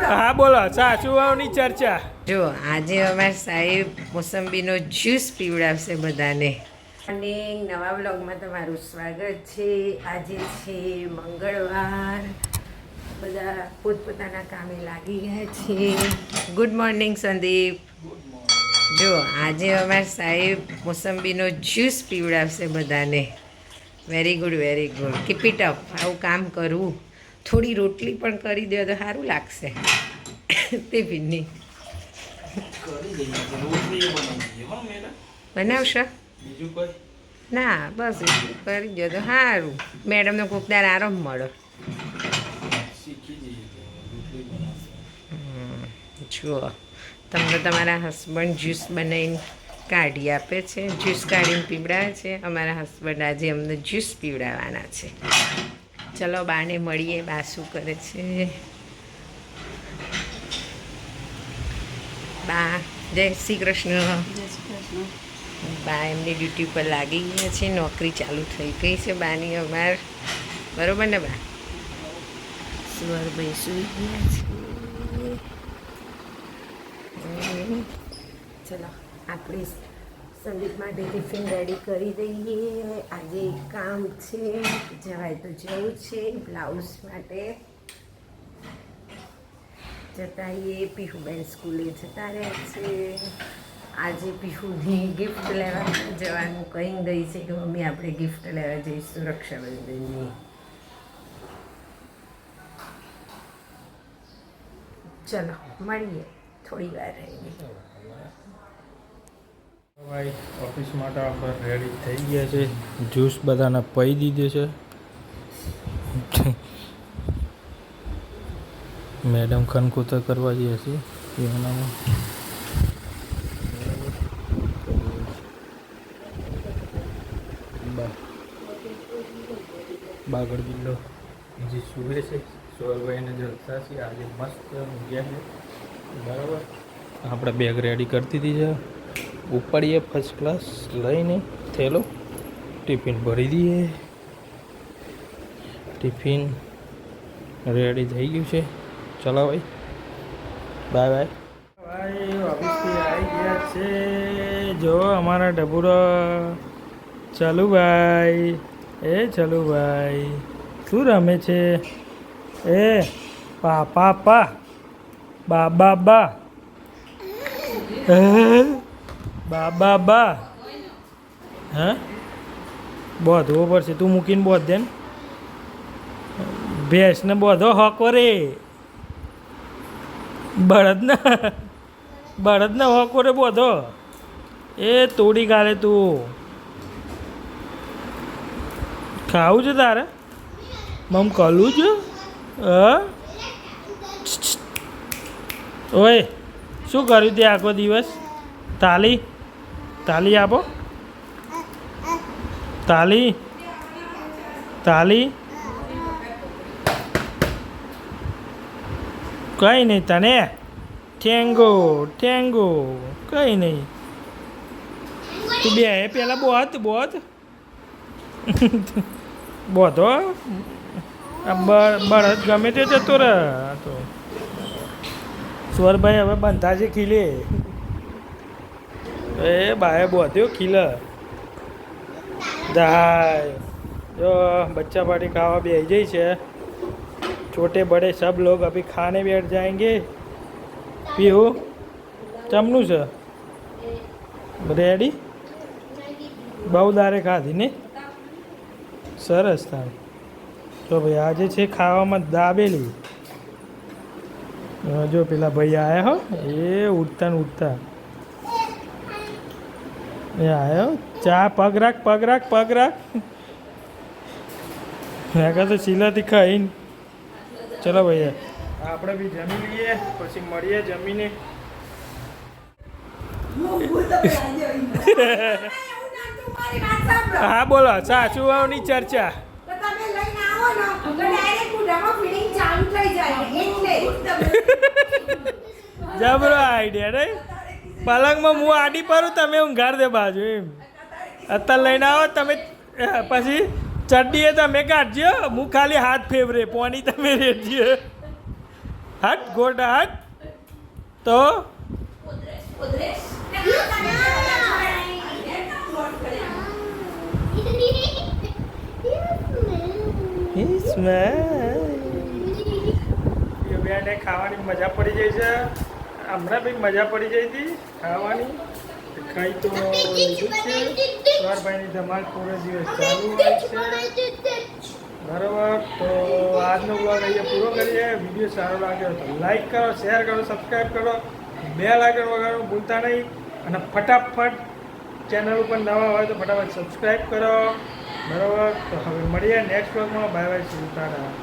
હા બોલો સાસુઓની ચર્ચા. જો આજે અમારા સાહેબ મોસંબીનો જ્યુસ પીવડાવશે બધાને. અને નવા બ્લોગમાં તમારું સ્વાગત છે. આજે છે મંગળવાર, બધા પોતપોતાના કામે લાગી ગયા છે. Good morning Sandeep. જો આજે અમારા સાહેબ મોસંબીનો જ્યુસ પીવડાવશે બધાને. Very good very good, keep it up. આવું કામ કરવું. થોડી રોટલી પણ કરી દો તો સારું લાગશે ટિફિનની. બનાવશો? ના બસ એટલું કરી દો તો સારું. મેડમને કોક દાર આરામ મળે. જુઓ, તમને તમારા હસબન્ડ જ્યુસ બનાવીને કાઢી આપે છે, જ્યુસ કાઢીને પીવડાવે છે. અમારા હસબન્ડ આજે અમને જ્યુસ પીવડાવવાના છે. ચલો બાને મળીએ, બા શું કરે છે. બા જય શ્રી કૃષ્ણ. બા એમની ડ્યુટી પર લાગી ગયા છે, નોકરી ચાલુ થઈ ગઈ છે બાની અમાર. બરોબર ને બા? સુવરભાઈ સુઈ ગયા છે. ચલો આપણે સંદીપ માટે ટિફિન રેડી કરી દઈએ. આજે એક કામ છે, જવાય તો જવું છે. બ્લાઉઝ માટે જતા આવીએ. પીહુબેન સ્કૂલે જતા રહે છે. આજે પીહુની ગિફ્ટ લેવા જવાનું કહી ગઈ છે કે મમ્મી આપણે ગિફ્ટ લેવા જઈશું રક્ષાબંધનની. ચલો મળીએ થોડી વાર રહીને. ભાઈ ઓફિસ માટે આપણે રેડી થઈ ગયા છે. જ્યુસ બધાને પી દીધો છે. મેડમ ખનખોતા કરવા જઈએ છીએ પીવાનામાં. બાગડ બિલ્લો જે સુવે છે, સોરભાઈને જલસા છે. આજે મસ્ત ઊંઘ્યા છે. બરાબર, આપણે બેગ રેડી કરતી હતી છે. ઉપાડીએ ફર્સ્ટ ક્લાસ લઈને થેલો, ટિફિન ભરી દઈએ. ટિફિન રેડી થઈ ગયું છે. ચલો ભાઈ, બાય બાય. ભાઈ ઓફિસથી આવી ગયા છે. જો અમારા ડબુરો ચલુભાઈ. એ ચલુભાઈ શું રમે છે? એ પાપા પા બાબા બા બાબા બા. હા બોધવો પડશે. તું મૂકીને બોધ દે ને. ભેંસને બોધો હોકો રે. બળદને હોકો રે બોધો. એ તોડી ગાલે તું. ખાવું છે તારે? મમ કલું છે. ઓય શું કર્યું તે આખો દિવસ? તાલી તાલી આપો. તાલી તાલી કંઈ નહીં તને. ઠેંગો ઠેંગો કંઈ નહીં. તું બે પેલા બોધ બોધો. બળદ ગમે તે જતો રહે. તો સ્વરભાઈ હવે બંધા છે ખીલે. એ બાએ બોધ્યો ખીલે. दाय जो बच्चा पार्टी खावा भी आई जाइए है। छोटे बड़े सब लोग अभी खाने बैठ जाएंगे। पीहू चमनू से रेडी बहु दारे खाधी ने सरस था। तो भाई आज है खावा में दाबेली। जो पेला भाई आया हो ये उठता न उठता ये आया हो चा पग राख पग राख पग राख। मैं तो सीला दिखा ही। चलो भैया આપણે બી જમી લઈએ પછી મળીએ જમીને। હા બોલો સાસુઓની ચર્ચા। જબરો આઈડિયા નહીં। પલંગમાં હું આડી પડું તમે ઊંઘાડ દે બાજુ એમ। અત્યારે લઈને આવો તમે પછી ચડ્ડીએ તમે કાઢજો હું ખાલી હાથ ફેવરે પોની તમે રેડજો। હટ ગોડા હટ તો બેને ખાવાની મજા પડી જાય છે હમણાં બી મજા પડી જાય હતી ખાવાની ખાઈ તો લીધું છે સવારભાઈની ધમાલ પૂરો દિવસ ચાલુ હોય છે બરાબર તો આજનો બ્લોગ અહીંયા પૂરો કરીએ વિડીયો સારો લાગ્યો તો લાઈક કરો શેર કરો સબસ્ક્રાઈબ કરો બેલ આઇકન વગાડવાનું ભૂલતા નહીં અને ફટાફટ ચેનલ ઉપર નવા હોય તો ફટાફટ સબસ્ક્રાઈબ કરો બરાબર તો હવે મળીએ નેક્સ્ટ બ્લોગમાં બાય બાય સીતારામ